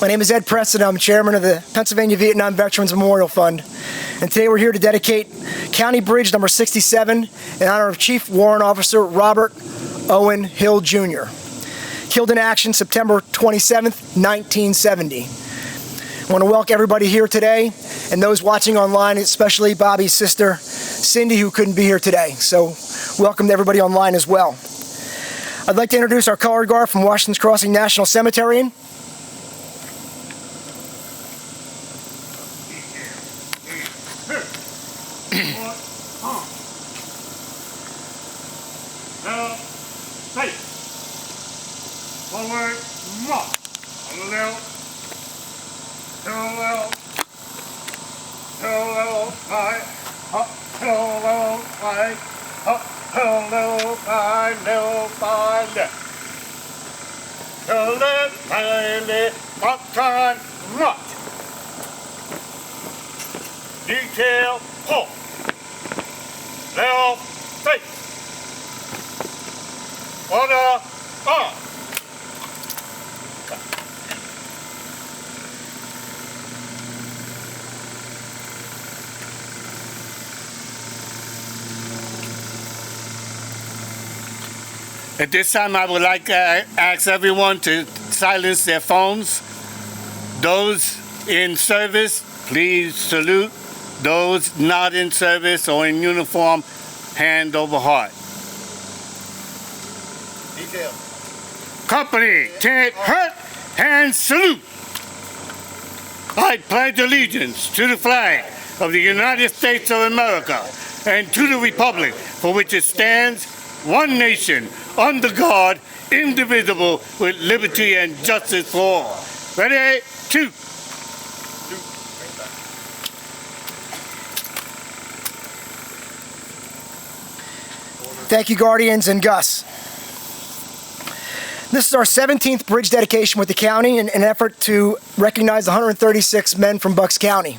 My name is Ed Preston. I'm chairman of the Pennsylvania Vietnam Veterans Memorial Fund. And today we're here to dedicate County Bridge number 67 in honor of Chief Warrant Officer Robert Oren Hill, Jr., killed in action September 27th, 1970. I want to welcome everybody here today and those watching online, especially Bobby's sister, Cindy, who couldn't be here today. So welcome to everybody online as well. I'd like to introduce our color guard from Washington's Crossing National Cemetery. Forward, march. On the left, parallel, right, up, parallel, right, up, parallel, right, left. To left, right, left, up, turn, march. Detail, pull. Left, face. Order, on. At this time, I would like to ask everyone to silence their phones. Those in service, please salute. Those not in service or in uniform, hand over heart. Detail. Company, take hurt and salute. I pledge allegiance to the flag of the United States of America and to the republic for which it stands, one nation, under God, indivisible, with liberty and justice for all. Ready? Two. Thank you, Guardians and Gus. This is our 17th bridge dedication with the county in an effort to recognize 136 men from Bucks County.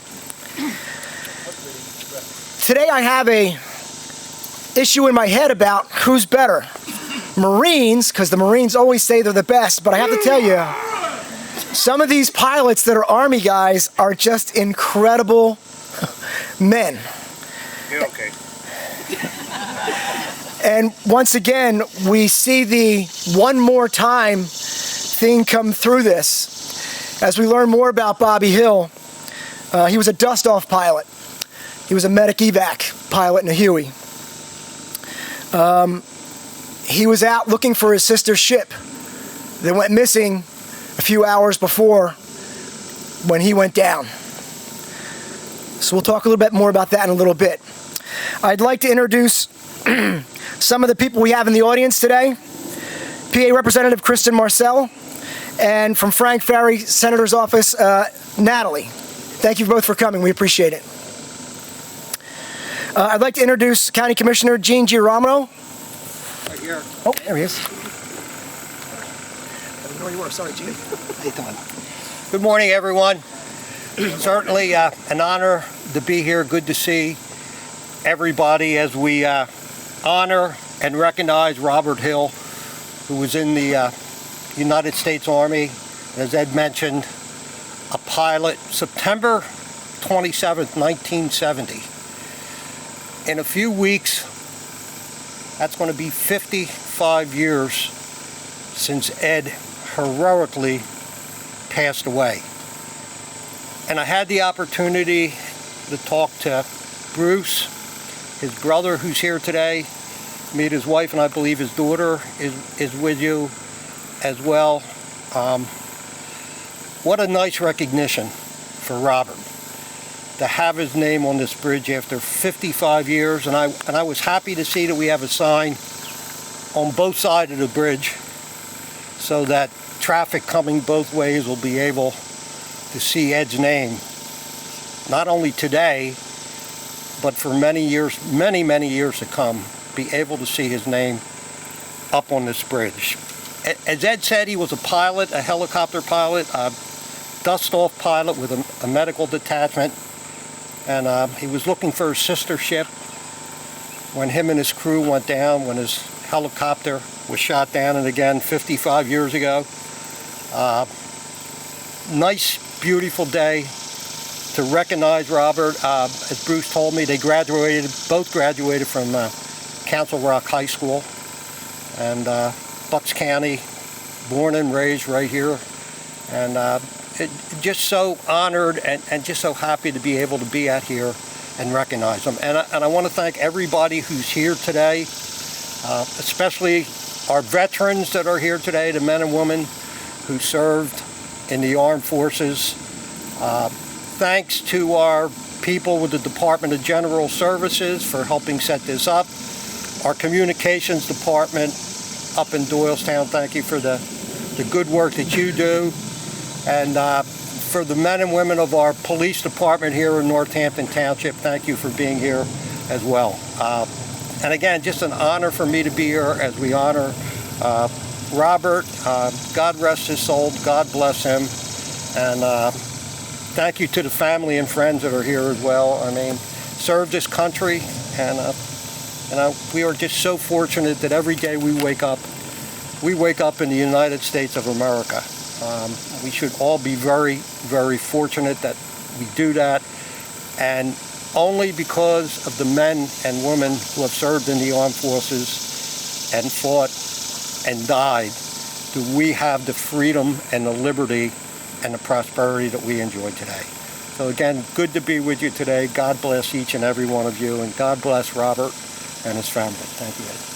Today I have a issue in my head about who's better. Marines, because the Marines always say they're the best, but I have to tell you, some of these pilots that are Army guys are just incredible men. You're okay. And once again, we see the one more time thing come through this. As we learn more about Bobby Hill, he was a dust-off pilot. He was a medic evac pilot in a Huey. He was out looking for his sister's ship that went missing a few hours before when he went down. So we'll talk a little bit more about that in a little bit. I'd like to introduce some of the people we have in the audience today. PA Representative Kristen Marcel, and from Frank Ferry, Senator's office, Natalie. Thank you both for coming. We appreciate it. I'd like to introduce County Commissioner Gene Girolamo. Right here. Oh, there he is. I didn't know where you were. Sorry, Gene. How you doing? Good morning, everyone. Certainly an honor to be here. Good to see everybody as we honor and recognize Robert Hill, who was in the United States Army, as Ed mentioned, a pilot, September 27th, 1970. In a few weeks, that's going to be 55 years since Ed heroically passed away. And I had the opportunity to talk to Bruce, his brother who's here today, meet his wife, and I believe his daughter is with you as well. What a nice recognition for Robert to have his name on this bridge after 55 years, and I was happy to see that we have a sign on both sides of the bridge so that traffic coming both ways will be able to see Ed's name, not only today, but for many years, many years to come, be able to see his name up on this bridge. As Ed said, he was a pilot, a helicopter pilot, a dust-off pilot with a medical detachment, and he was looking for his sister ship when him and his crew went down, when his helicopter was shot down, and again 55 years ago. Nice, beautiful day to recognize Robert. As Bruce told me, they both graduated from Council Rock High School, and Bucks County, born and raised right here, and just so honored and just so happy to be able to be out here and recognize them. And I want to thank everybody who's here today, especially our veterans that are here today, the men and women who served in the armed forces. Thanks to our people with the Department of General Services for helping set this up. Our communications department up in Doylestown, thank you for the good work that you do. And for the men and women of our police department here in Northampton Township, thank you for being here as well. And again, just an honor for me to be here as we honor Robert. God rest his soul, God bless him. And thank you to the family and friends that are here as well. I mean, served this country, and we are just so fortunate that every day we wake up in the United States of America. We should all be very, very fortunate that we do that, and only because of the men and women who have served in the armed forces and fought and died do we have the freedom and the liberty and the prosperity that we enjoy today. So again, good to be with you today. God bless each and every one of you, and God bless Robert and his family. Thank you, Ed.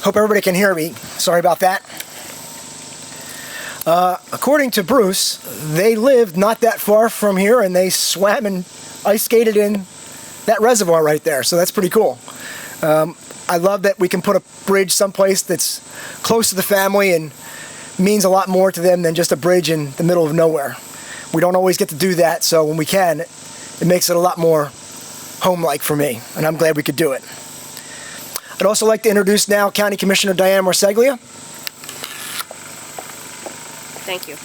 Hope everybody can hear me. Sorry about that. According to Bruce, they lived not that far from here, and they swam and ice skated in that reservoir right there. So that's pretty cool. I love that we can put a bridge someplace that's close to the family and means a lot more to them than just a bridge in the middle of nowhere. We don't always get to do that, so when we can, it makes it a lot more home-like for me, and I'm glad we could do it. I'd also like to introduce now County Commissioner Diane Marseglia. Thank you.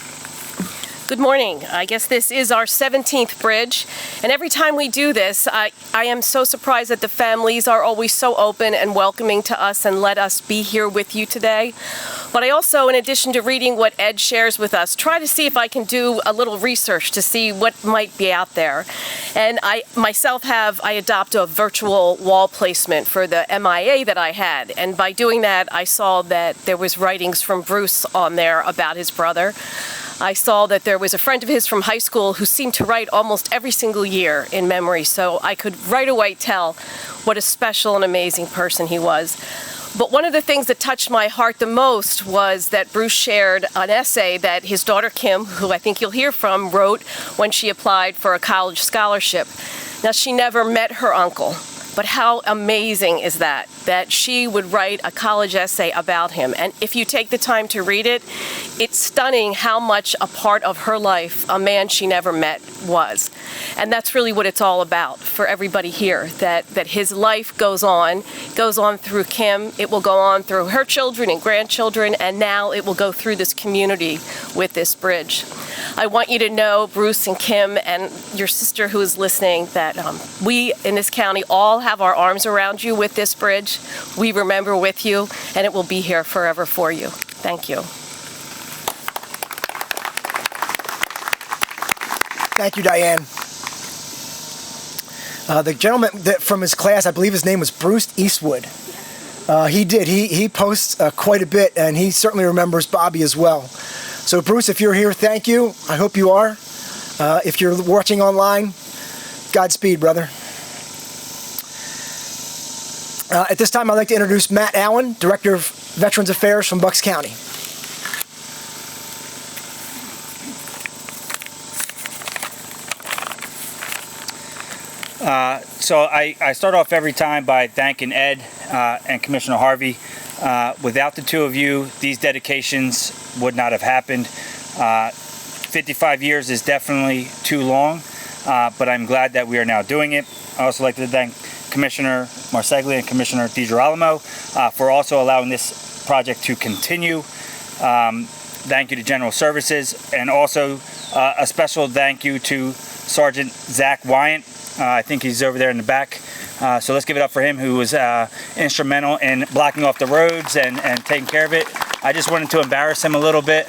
Good morning. I guess this is our 17th bridge, and every time we do this, I am so surprised that the families are always so open and welcoming to us and let us be here with you today. But I also, in addition to reading what Ed shares with us, try to see if I can do a little research to see what might be out there. And I myself adopt a virtual wall placement for the MIA that I had. And by doing that, I saw that there was writings from Bruce on there about his brother. I saw that there was a friend of his from high school who seemed to write almost every single year in memory, so I could right away tell what a special and amazing person he was. But one of the things that touched my heart the most was that Bruce shared an essay that his daughter Kim, who I think you'll hear from, wrote when she applied for a college scholarship. Now, she never met her uncle, but how amazing is that she would write a college essay about him. And if you take the time to read it, it's stunning how much a part of her life a man she never met was. And that's really what it's all about for everybody here, that his life goes on through Kim, it will go on through her children and grandchildren, and now it will go through this community with this bridge. I want you to know, Bruce and Kim and your sister who is listening, that we in this county all have our arms around you with this bridge. We remember with you, and it will be here forever for you. Thank you. Thank you, Diane. The gentleman from his class, I believe his name was Bruce Eastwood. He posts quite a bit, and he certainly remembers Bobby as well. So Bruce, if you're here, thank you. I hope you are. If you're watching online, Godspeed, brother. At this time, I'd like to introduce Matt Allen, Director of Veterans Affairs from Bucks County. So I start off every time by thanking Ed and Commissioner Harvey. Without the two of you, these dedications would not have happened. 55 years is definitely too long, but I'm glad that we are now doing it. I also like to thank Commissioner Marseglia and Commissioner DiGirolamo for also allowing this project to continue. Thank you to General Services, and also a special thank you to Sergeant Zach Wyant. I think he's over there in the back. So let's give it up for him, who was instrumental in blocking off the roads and taking care of it. I just wanted to embarrass him a little bit.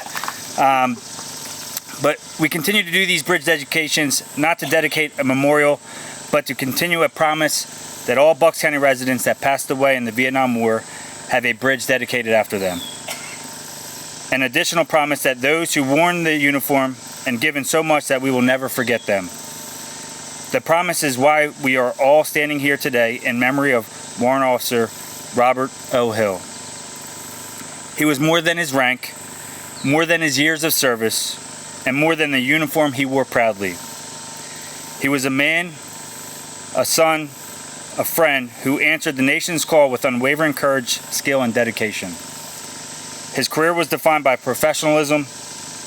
But we continue to do these bridge dedications, not to dedicate a memorial, but to continue a promise that all Bucks County residents that passed away in the Vietnam War have a bridge dedicated after them. An additional promise that those who worn the uniform and given so much that we will never forget them. The promise is why we are all standing here today in memory of Warrant Officer Robert O. Hill. He was more than his rank, more than his years of service, and more than the uniform he wore proudly. He was a man, a son, a friend who answered the nation's call with unwavering courage, skill, and dedication. His career was defined by professionalism,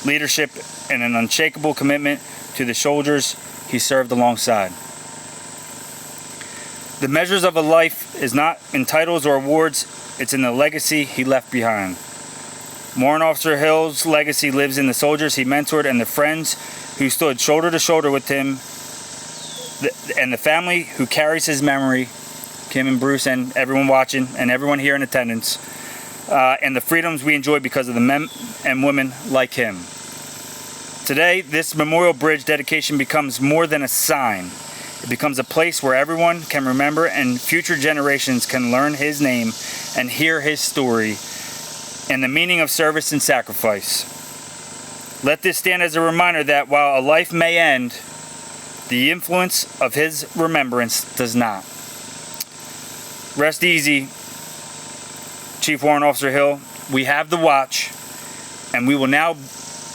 leadership, and an unshakable commitment to the soldiers he served alongside. The measures of a life is not in titles or awards, it's in the legacy he left behind. Warrant Officer Hill's legacy lives in the soldiers he mentored and the friends who stood shoulder to shoulder with him, and the family who carries his memory, Kim and Bruce and everyone watching and everyone here in attendance, and the freedoms we enjoy because of the men and women like him. Today, this memorial bridge dedication becomes more than a sign. It becomes a place where everyone can remember and future generations can learn his name and hear his story and the meaning of service and sacrifice. Let this stand as a reminder that while a life may end, the influence of his remembrance does not. Rest easy, Chief Warrant Officer Hill. We have the watch, and we will now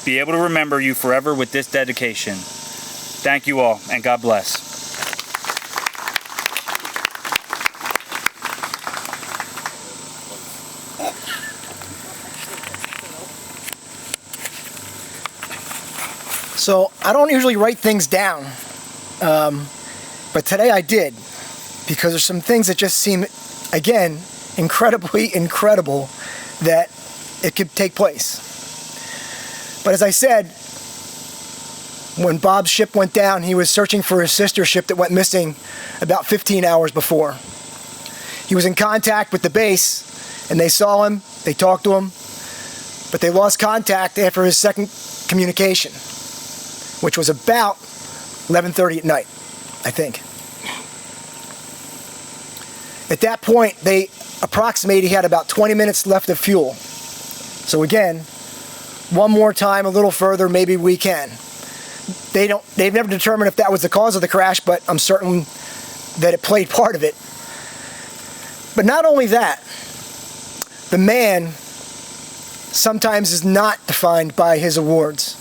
be able to remember you forever with this dedication. Thank you all, and God bless. So I don't usually write things down, but today I did, because there's some things that just seem, again, incredibly incredible that it could take place. But as I said, when Bob's ship went down, he was searching for his sister ship that went missing about 15 hours before. He was in contact with the base, and they saw him, they talked to him, but they lost contact after his second communication, which was about 11:30 at night, I think. At that point, they approximated he had about 20 minutes left of fuel. So again, one more time, a little further, maybe we can. They've never determined if that was the cause of the crash, but I'm certain that it played part of it. But not only that, the man sometimes is not defined by his awards.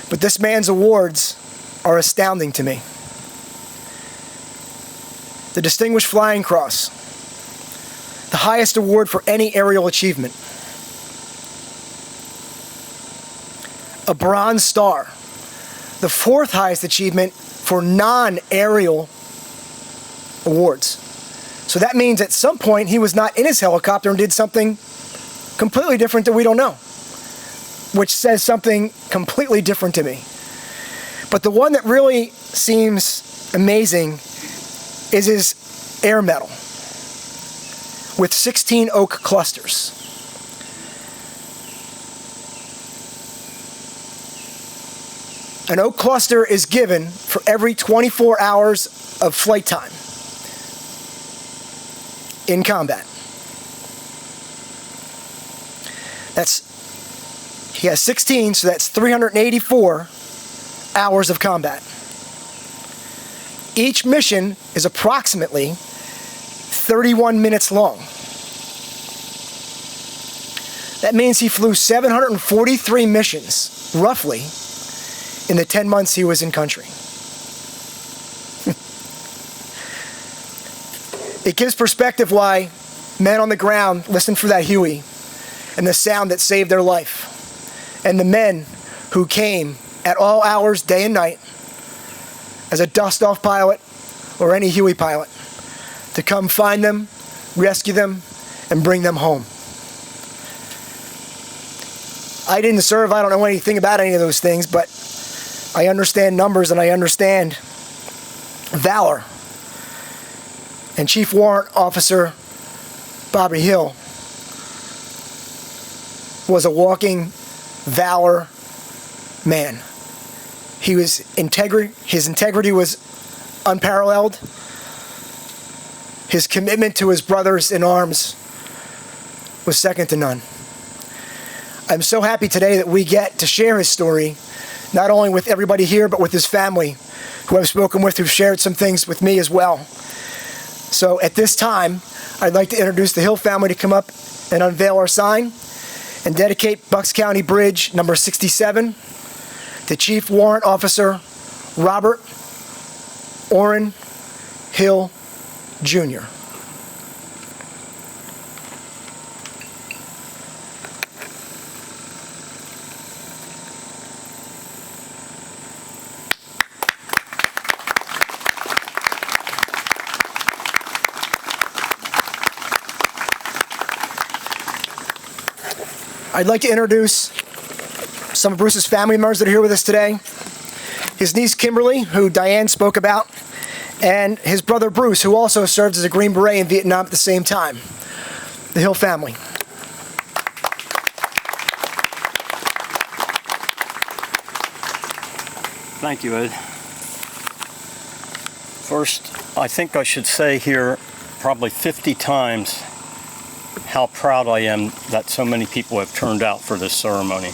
But this man's awards are astounding to me. The Distinguished Flying Cross, the highest award for any aerial achievement. A Bronze Star, the fourth highest achievement for non-aerial awards. So that means at some point he was not in his helicopter and did something completely different that we don't know, which says something completely different to me. But the one that really seems amazing is his air medal with 16 oak clusters. An oak cluster is given for every 24 hours of flight time in combat. He has 16, so that's 384 hours of combat. Each mission is approximately 31 minutes long. That means he flew 743 missions, roughly, in the 10 months he was in country. It gives perspective why men on the ground listen for that Huey and the sound that saved their life. And the men who came at all hours, day and night, as a dust-off pilot or any Huey pilot, to come find them, rescue them, and bring them home. I didn't serve, I don't know anything about any of those things, but I understand numbers and I understand valor. And Chief Warrant Officer Robert Hill was a walking valor man. His integrity was unparalleled. His commitment to his brothers in arms was second to none. I'm so happy today that we get to share his story, not only with everybody here, but with his family, who I've spoken with, who've shared some things with me as well. So at this time, I'd like to introduce the Hill family to come up and unveil our sign and dedicate Bucks County Bridge number 67 to Chief Warrant Officer Robert Oren Hill, Jr. I'd like to introduce some of Bruce's family members that are here with us today. His niece Kimberly, who Diane spoke about, and his brother Bruce, who also served as a Green Beret in Vietnam at the same time. The Hill family. Thank you, Ed. First, I think I should say here probably 50 times how proud I am that so many people have turned out for this ceremony.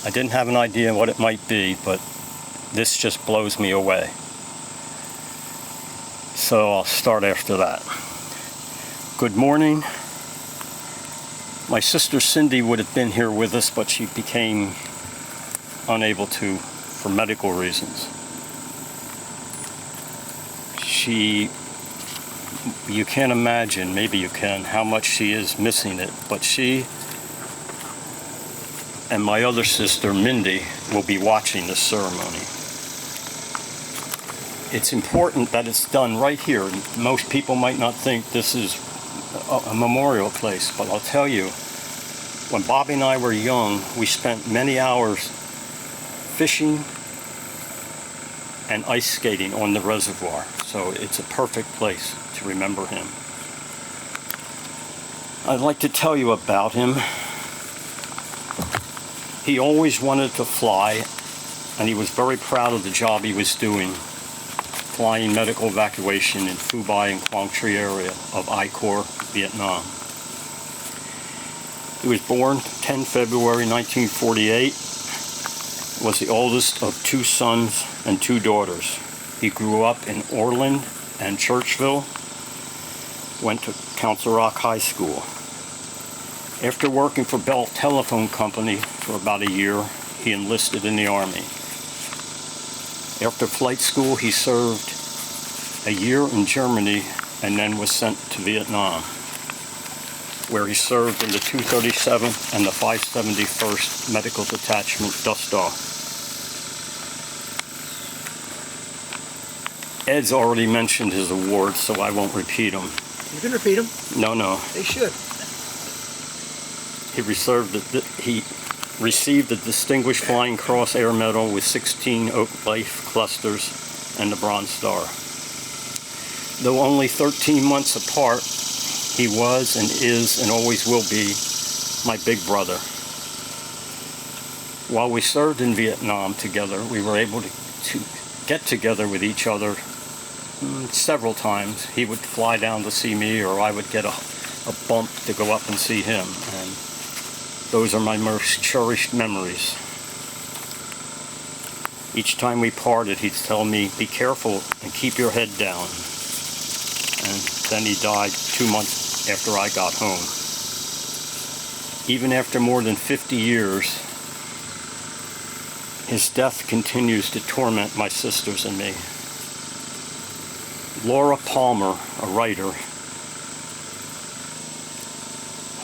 I didn't have an idea what it might be, but this just blows me away. So I'll start after that. Good morning. My sister Cindy would have been here with us, but she became unable to for medical reasons. You can't imagine, maybe you can, how much she is missing it, but she and my other sister, Mindy, will be watching this ceremony. It's important that it's done right here. Most people might not think this is a memorial place, but I'll tell you, when Bobby and I were young, we spent many hours fishing and ice skating on the reservoir, so it's a perfect place to remember him. I'd like to tell you about him. He always wanted to fly, and he was very proud of the job he was doing, flying medical evacuation in Phu Bai and Quang Tri area of I Corps, Vietnam. He was born 10 February 1948, was the oldest of 2 sons and 2 daughters. He grew up in Orland and Churchville, went to Council Rock High School. After working for Bell Telephone Company for about a year, he enlisted in the Army. After flight school, he served a year in Germany and then was sent to Vietnam, where he served in the 237th and the 571st Medical Detachment Dust Off. Ed's already mentioned his awards, so I won't repeat them. You can repeat them. No. They should. He received the Distinguished Flying Cross Air Medal with 16 Oak Leaf clusters and the Bronze Star. Though only 13 months apart, he was and is and always will be my big brother. While we served in Vietnam together, we were able to get together with each other several times. He would fly down to see me, or I would get a bump to go up and see him. And those are my most cherished memories. Each time we parted, he'd tell me, "Be careful and keep your head down." And then he died 2 months after I got home. Even after more than 50 years, his death continues to torment my sisters and me. Laura Palmer, a writer,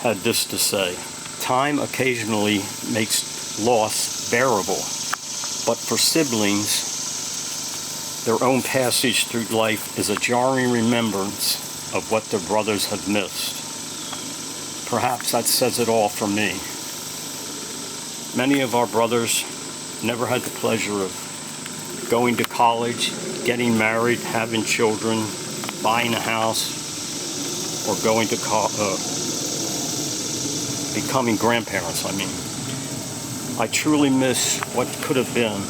had this to say: "Time occasionally makes loss bearable, but for siblings, their own passage through life is a jarring remembrance of what their brothers have missed. Perhaps that says it all for me. Many of our brothers never had the pleasure of going to college, getting married, having children, buying a house, or going to becoming grandparents, I mean. I truly miss what could have been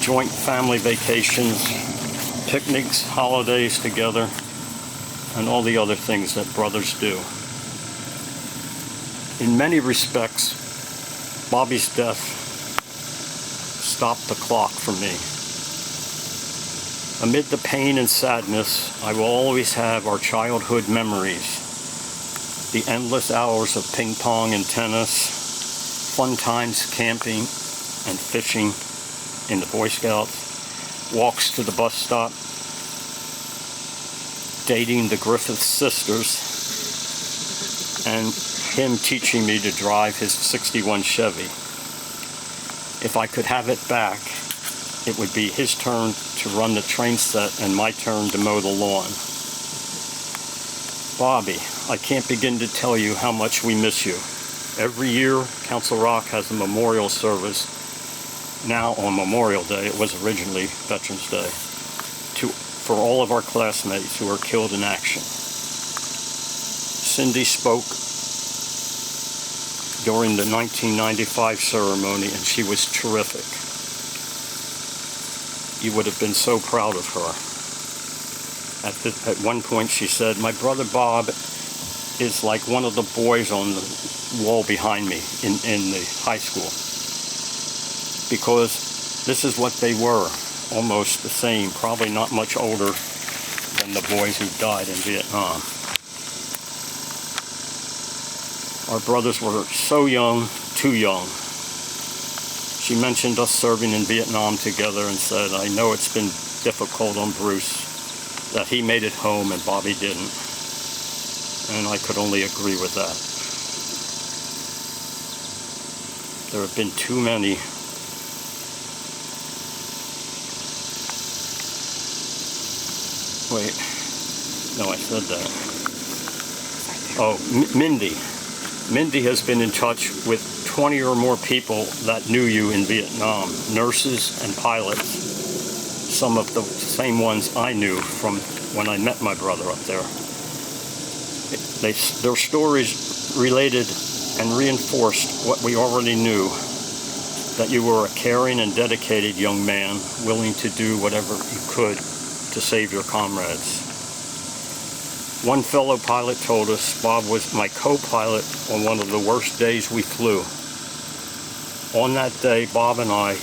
joint family vacations, picnics, holidays together, and all the other things that brothers do. In many respects, Bobby's death stopped the clock for me. Amid the pain and sadness, I will always have our childhood memories. The endless hours of ping pong and tennis, fun times camping and fishing in the Boy Scouts, walks to the bus stop, dating the Griffith sisters, and him teaching me to drive his '61 Chevy. If I could have it back, it would be his turn to run the train set and my turn to mow the lawn. Bobby, I can't begin to tell you how much we miss you. Every year, Council Rock has a memorial service. Now on Memorial Day, it was originally Veterans Day, for all of our classmates who were killed in action. Cindy spoke during the 1995 ceremony, and she was terrific. You would have been so proud of her. At one point she said, "My brother Bob is like one of the boys on the wall behind me in the high school." Because this is what they were, almost the same, probably not much older than the boys who died in Vietnam. Our brothers were so young, too young. She mentioned us serving in Vietnam together and said, "I know it's been difficult on Bruce, that he made it home and Bobby didn't." And I could only agree with that. There have been too many. Wait, no, I said that. Oh, Mindy. Mindy has been in touch with 20 or more people that knew you in Vietnam, nurses and pilots, some of the same ones I knew from when I met my brother up there. Their stories related and reinforced what we already knew, that you were a caring and dedicated young man, willing to do whatever you could to save your comrades. One fellow pilot told us Bob was my co-pilot on one of the worst days we flew. On that day, Bob and I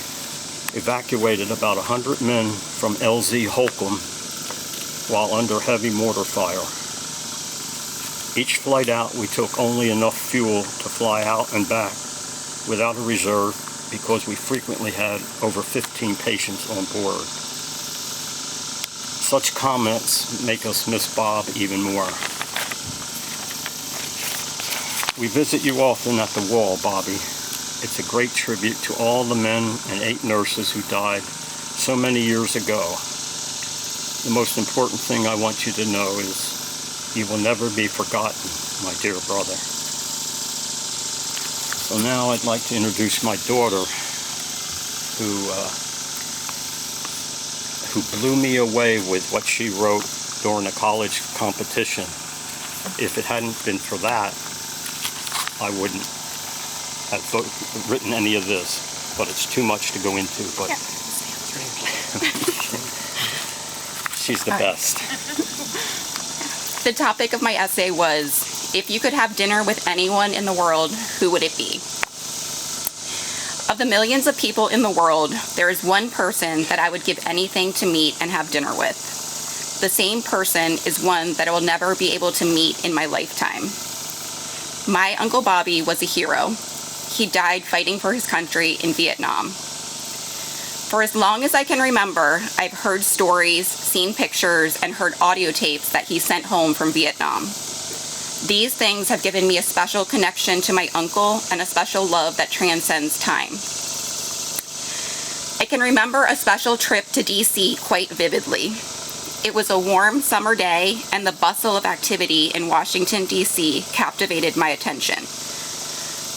evacuated about 100 men from LZ Holcomb while under heavy mortar fire. Each flight out, we took only enough fuel to fly out and back without a reserve, because we frequently had over 15 patients on board. Such comments make us miss Bob even more. We visit you often at the wall, Bobby. It's a great tribute to all the men and 8 nurses who died so many years ago. The most important thing I want you to know is you will never be forgotten, my dear brother. So now I'd like to introduce my daughter, who blew me away with what she wrote during a college competition. If it hadn't been for that, I wouldn't have written any of this, but it's too much to go into. But she's the best. The topic of my essay was, if you could have dinner with anyone in the world, who would it be? Of the millions of people in the world, there is one person that I would give anything to meet and have dinner with. The same person is one that I will never be able to meet in my lifetime. My Uncle Bobby was a hero. He died fighting for his country in Vietnam. For as long as I can remember, I've heard stories, seen pictures, and heard audio tapes that he sent home from Vietnam. These things have given me a special connection to my uncle and a special love that transcends time. I can remember a special trip to DC quite vividly. It was a warm summer day, and the bustle of activity in Washington, D.C. captivated my attention.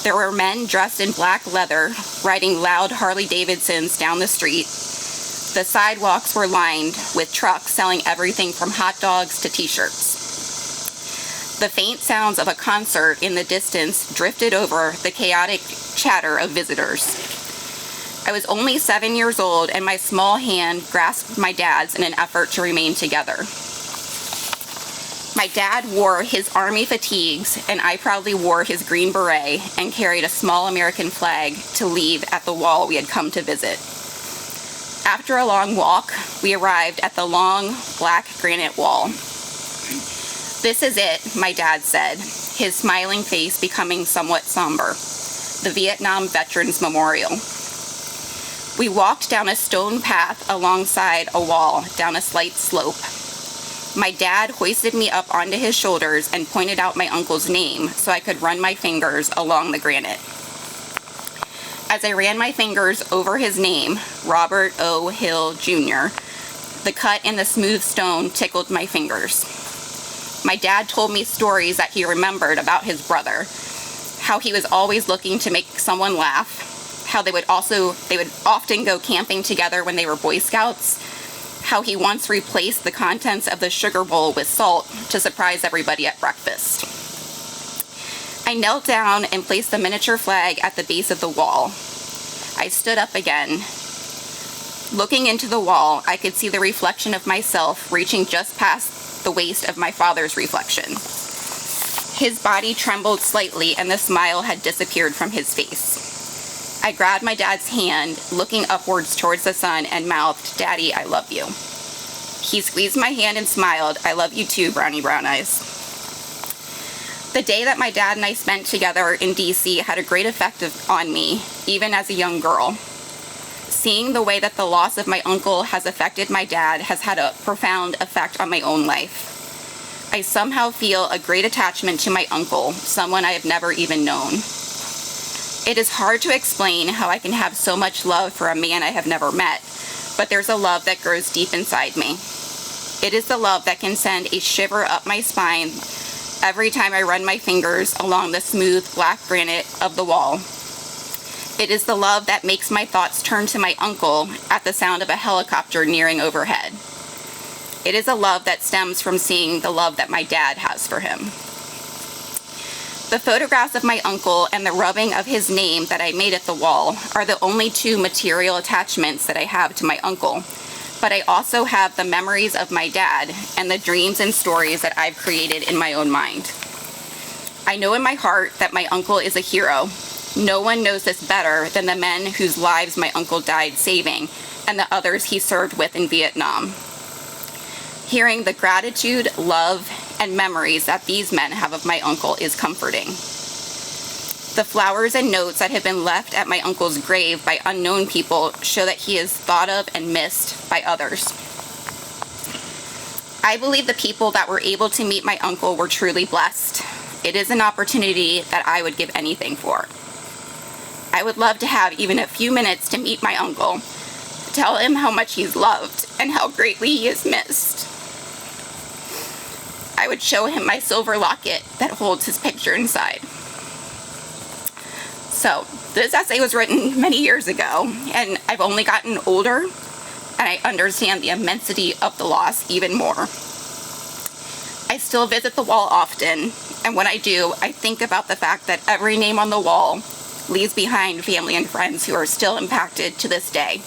There were men dressed in black leather riding loud Harley-Davidsons down the street. The sidewalks were lined with trucks selling everything from hot dogs to t-shirts. The faint sounds of a concert in the distance drifted over the chaotic chatter of visitors. I was only 7 years old, and my small hand grasped my dad's in an effort to remain together. My dad wore his army fatigues, and I proudly wore his green beret and carried a small American flag to leave at the wall we had come to visit. After a long walk, we arrived at the long, black granite wall. "This is it," my dad said, his smiling face becoming somewhat somber. "The Vietnam Veterans Memorial." We walked down a stone path alongside a wall down a slight slope. My dad hoisted me up onto his shoulders and pointed out my uncle's name so I could run my fingers along the granite. As I ran my fingers over his name, Robert O. Hill, Jr., the cut in the smooth stone tickled my fingers. My dad told me stories that he remembered about his brother, how he was always looking to make someone laugh, how they would often go camping together when they were Boy Scouts, how he once replaced the contents of the sugar bowl with salt to surprise everybody at breakfast. I knelt down and placed the miniature flag at the base of the wall. I stood up again. Looking into the wall, I could see the reflection of myself reaching just past the waist of my father's reflection. His body trembled slightly and the smile had disappeared from his face. I grabbed my dad's hand, looking upwards towards the sun, and mouthed, "Daddy, I love you." He squeezed my hand and smiled, "I love you too, Brownie Brown Eyes." The day that my dad and I spent together in DC had a great effect on me, even as a young girl. Seeing the way that the loss of my uncle has affected my dad has had a profound effect on my own life. I somehow feel a great attachment to my uncle, someone I have never even known. It is hard to explain how I can have so much love for a man I have never met, but there's a love that grows deep inside me. It is the love that can send a shiver up my spine every time I run my fingers along the smooth black granite of the wall. It is the love that makes my thoughts turn to my uncle at the sound of a helicopter nearing overhead. It is a love that stems from seeing the love that my dad has for him. The photographs of my uncle and the rubbing of his name that I made at the wall are the only two material attachments that I have to my uncle, but I also have the memories of my dad and the dreams and stories that I've created in my own mind. I know in my heart that my uncle is a hero. No one knows this better than the men whose lives my uncle died saving and the others he served with in Vietnam. Hearing the gratitude, love, and memories that these men have of my uncle is comforting. The flowers and notes that have been left at my uncle's grave by unknown people show that he is thought of and missed by others. I believe the people that were able to meet my uncle were truly blessed. It is an opportunity that I would give anything for. I would love to have even a few minutes to meet my uncle, tell him how much he's loved and how greatly he is missed. I would show him my silver locket that holds his picture inside. So, this essay was written many years ago, and I've only gotten older, and I understand the immensity of the loss even more. I still visit the wall often, and when I do, I think about the fact that every name on the wall leaves behind family and friends who are still impacted to this day.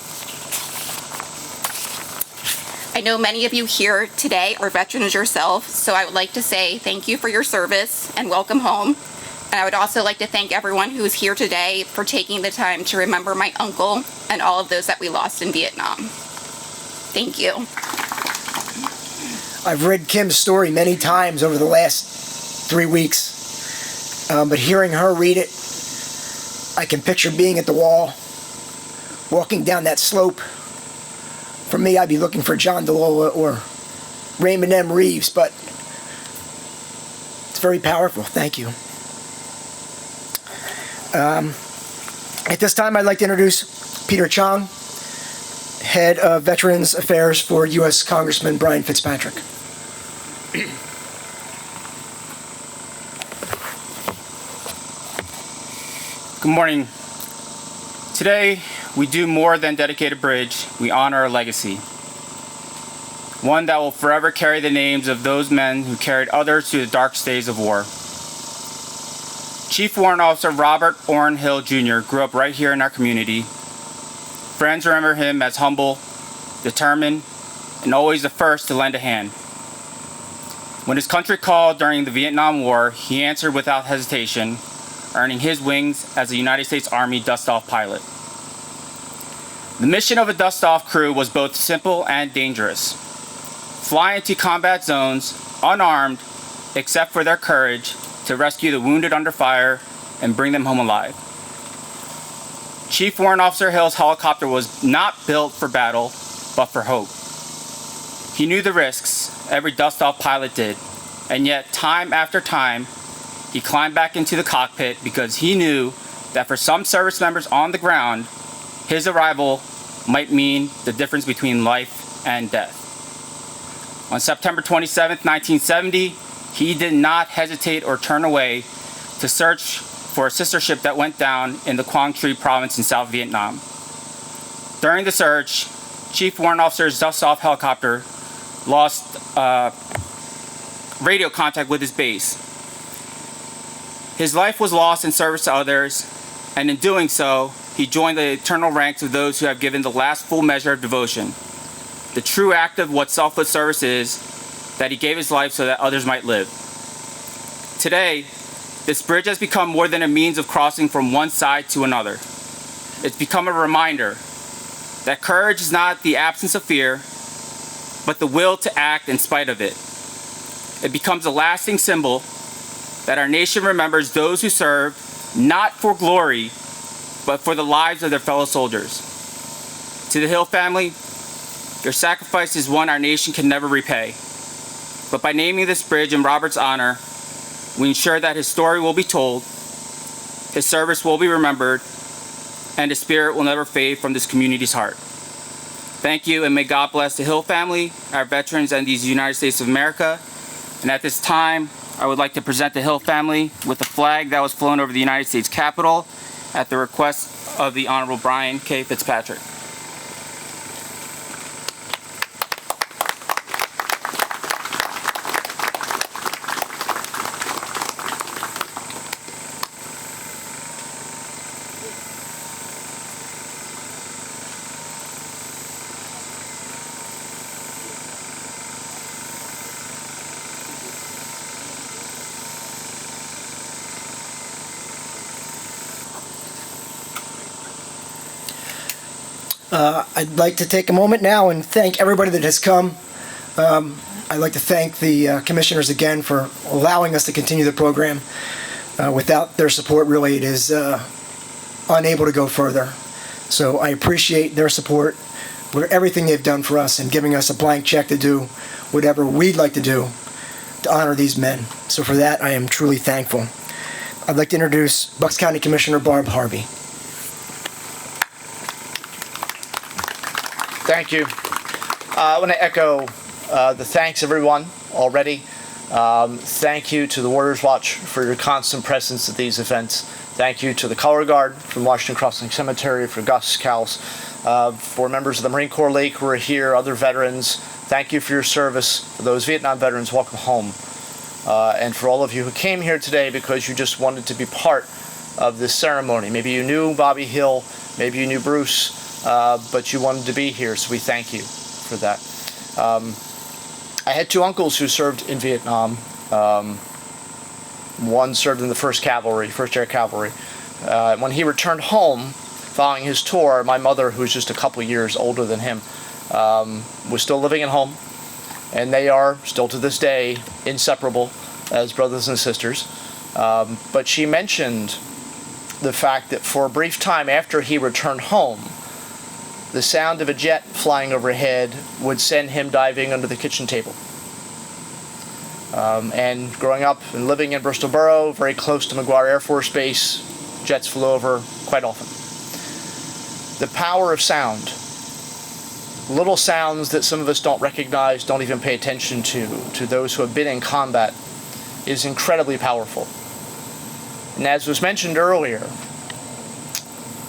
I know many of you here today are veterans yourself, so I would like to say thank you for your service and welcome home. And I would also like to thank everyone who is here today for taking the time to remember my uncle and all of those that we lost in Vietnam. Thank you. I've read Kim's story many times over the last 3 weeks, but hearing her read it, I can picture being at the wall, walking down that slope. For me, I'd be looking for John DeLola or Raymond M. Reeves, but it's very powerful. Thank you. At this time, I'd like to introduce Peter Chong, Head of Veterans Affairs for U.S. Congressman Brian Fitzpatrick. Good morning, Today, we do more than dedicate a bridge, we honor a legacy. One that will forever carry the names of those men who carried others through the dark days of war. Chief Warrant Officer Robert Oren Hill Jr. grew up right here in our community. Friends remember him as humble, determined, and always the first to lend a hand. When his country called during the Vietnam War, he answered without hesitation, earning his wings as a United States Army dust-off pilot. The mission of a dust-off crew was both simple and dangerous. Fly into combat zones, unarmed, except for their courage, to rescue the wounded under fire and bring them home alive. Chief Warrant Officer Hill's helicopter was not built for battle, but for hope. He knew the risks every dust-off pilot did, and yet time after time, he climbed back into the cockpit because he knew that for some service members on the ground, his arrival might mean the difference between life and death. On September 27, 1970, he did not hesitate or turn away to search for a sister ship that went down in the Quang Tri province in South Vietnam. During the search, Chief Warrant Officer's dust-off helicopter lost radio contact with his base. His life was lost in service to others, and in doing so, he joined the eternal ranks of those who have given the last full measure of devotion. The true act of what selfless service is, that he gave his life so that others might live. Today, this bridge has become more than a means of crossing from one side to another. It's become a reminder that courage is not the absence of fear, but the will to act in spite of it. It becomes a lasting symbol that our nation remembers those who served not for glory, but for the lives of their fellow soldiers. To the Hill family, your sacrifice is one our nation can never repay. But by naming this bridge in Robert's honor, we ensure that his story will be told, his service will be remembered, and his spirit will never fade from this community's heart. Thank you, and may God bless the Hill family, our veterans, and these United States of America. And at this time, I would like to present the Hill family with a flag that was flown over the United States Capitol at the request of the Honorable Brian K. Fitzpatrick. I'd like to take a moment now and thank everybody that has come. I'd like to thank the commissioners again for allowing us to continue the program. Without their support, really, it is unable to go further. So I appreciate their support for everything they've done for us and giving us a blank check to do whatever we'd like to do to honor these men. So for that, I am truly thankful. I'd like to introduce Bucks County Commissioner Barb Harvey. Thank you. I want to echo the thanks, everyone, already. Thank you to the Warriors Watch for your constant presence at these events. Thank you to the Color Guard from Washington Crossing Cemetery, for Gus Cowles, for members of the Marine Corps Lake who are here, other veterans. Thank you for your service. For those Vietnam veterans, welcome home. And for all of you who came here today because you just wanted to be part of this ceremony. Maybe you knew Bobby Hill, maybe you knew Bruce, but you wanted to be here, so we thank you for that. I had two uncles who served in Vietnam. One served in the 1st Cavalry, 1st Air Cavalry. When he returned home, following his tour, my mother, who's just a couple years older than him, was still living at home, and they are, still to this day, inseparable as brothers and sisters. But she mentioned the fact that for a brief time after he returned home, the sound of a jet flying overhead would send him diving under the kitchen table. And growing up and living in Bristol Borough, very close to McGuire Air Force Base, jets flew over quite often. The power of sound, little sounds that some of us don't recognize, don't even pay attention to those who have been in combat, is incredibly powerful. And as was mentioned earlier,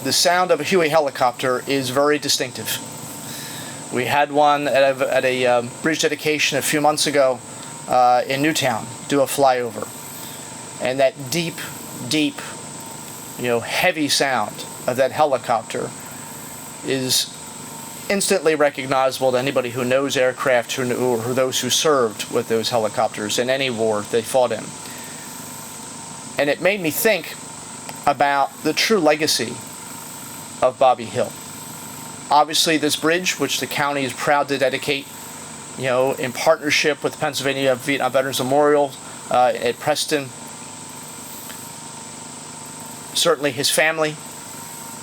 the sound of a Huey helicopter is very distinctive. We had one at a bridge dedication a few months ago in Newtown do a flyover. And that deep, heavy sound of that helicopter is instantly recognizable to anybody who knows aircraft or those who served with those helicopters in any war they fought in. And it made me think about the true legacy of Bobby Hill. Obviously, this bridge, which the county is proud to dedicate, in partnership with the Pennsylvania Vietnam Veterans Memorial at Preston. Certainly his family,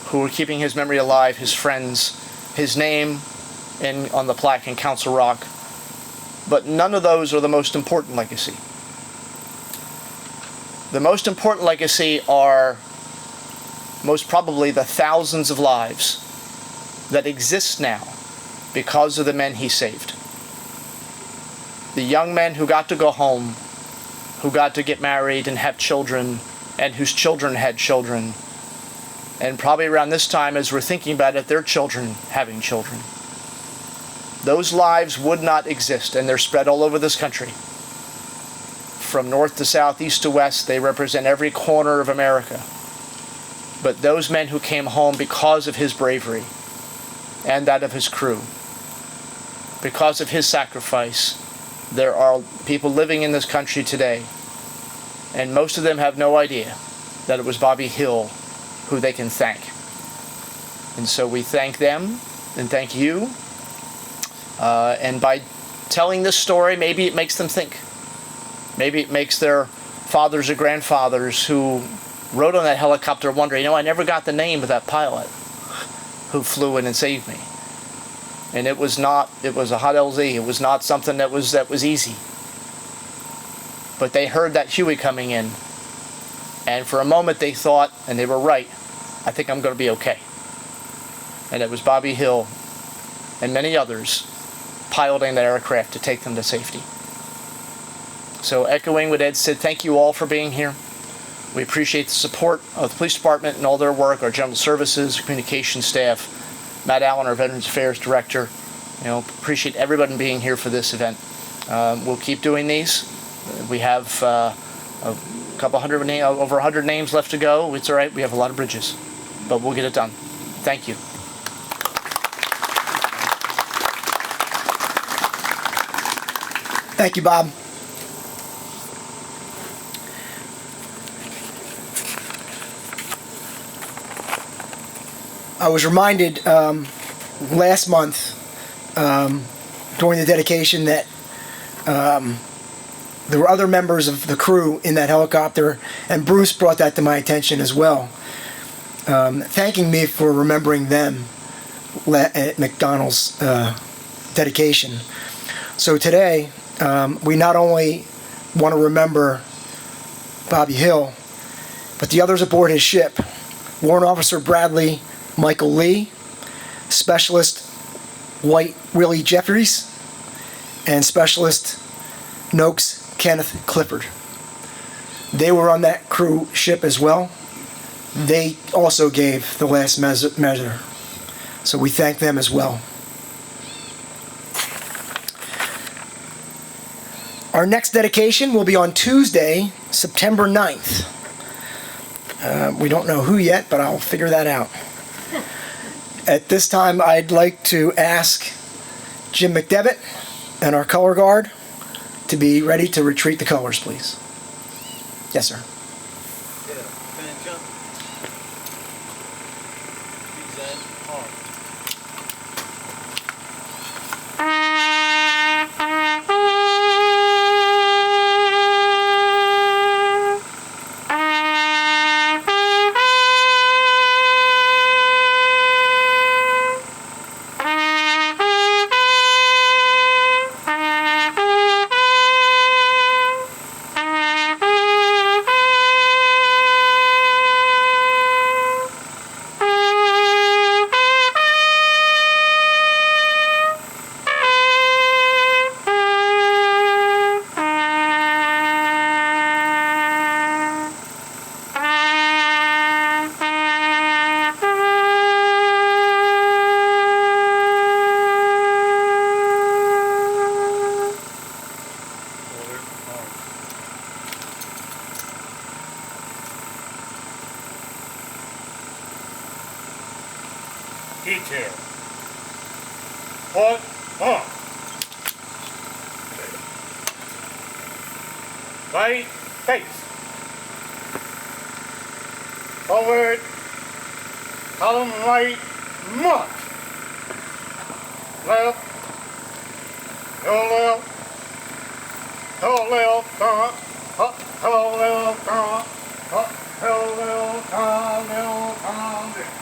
who are keeping his memory alive, his friends, his name on the plaque in Council Rock. But none of those are the most important legacy. The most important legacy are most probably the thousands of lives that exist now because of the men he saved. The young men who got to go home, who got to get married and have children, and whose children had children, and probably around this time as we're thinking about it, their children having children. Those lives would not exist, and they're spread all over this country. From north to south, east to west, they represent every corner of America. But those men who came home because of his bravery and that of his crew, because of his sacrifice, there are people living in this country today, and most of them have no idea that it was Bobby Hill who they can thank. And so we thank them and thank you. And by telling this story, maybe it makes them think. Maybe it makes their fathers or grandfathers who rode on that helicopter wondering, I never got the name of that pilot who flew in and saved me. And it was a hot LZ. It was not something that was easy. But they heard that Huey coming in, and for a moment they thought, and they were right, I think I'm going to be okay. And it was Bobby Hill and many others piloting that aircraft to take them to safety. So echoing what Ed said, thank you all for being here. We appreciate the support of the police department and all their work, our general services, communication staff, Matt Allen, our Veterans Affairs Director. Appreciate everybody being here for this event. We'll keep doing these. We have over 100 names left to go. It's all right. We have a lot of bridges, but we'll get it done. Thank you. Thank you, Bob. I was reminded last month during the dedication that there were other members of the crew in that helicopter, and Bruce brought that to my attention as well, thanking me for remembering them at McDonald's dedication. So today, we not only want to remember Bobby Hill, but the others aboard his ship: Warrant Officer Bradley Michael Lee, Specialist White Willie Jeffries, and Specialist Noakes Kenneth Clifford. They were on that crew ship as well. They also gave the last measure. So we thank them as well. Our next dedication will be on Tuesday, September 9th. We don't know who yet, but I'll figure that out. At this time, I'd like to ask Jim McDevitt and our color guard to be ready to retreat the colors, please. Yes, sir. detail. Put on. Right face. Forward. Column right march. Left. Your left. Your left. Up. Your left. Up. Your left. Left.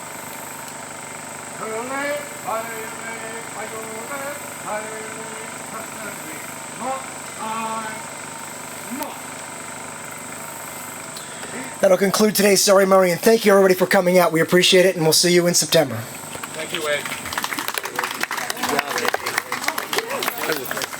Your left. High your left. High left. That'll conclude today's ceremony, and thank you everybody for coming out. We appreciate it, and we'll see you in September. Thank you, Ed.